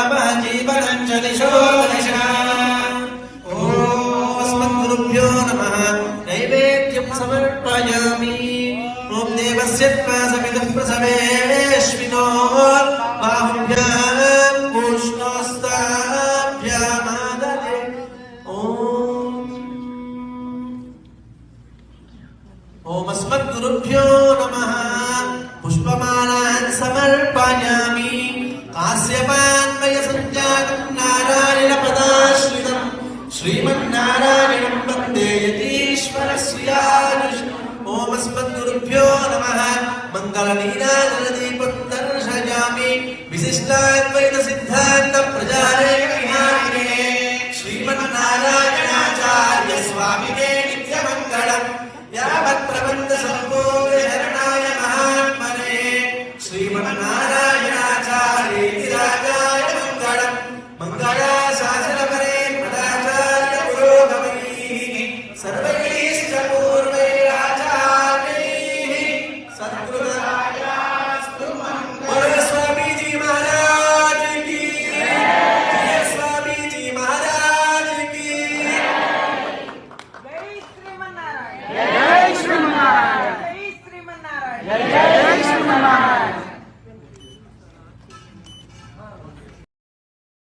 वामः जीवनं च दिशो दिशा अस्मद्गुरुभ्यो नमः नैवेद्यं समर्पयामि ॐ देवस्य समिदं प्रसवेश्विनो बाहुभ्यां पुष्णोस्ताभ्यामाददे ॐ अस्मद्गुरुभ्यो नमः पुष्पमालान् समर्पयामि कास्यपान्वय सञ्जातं नारायण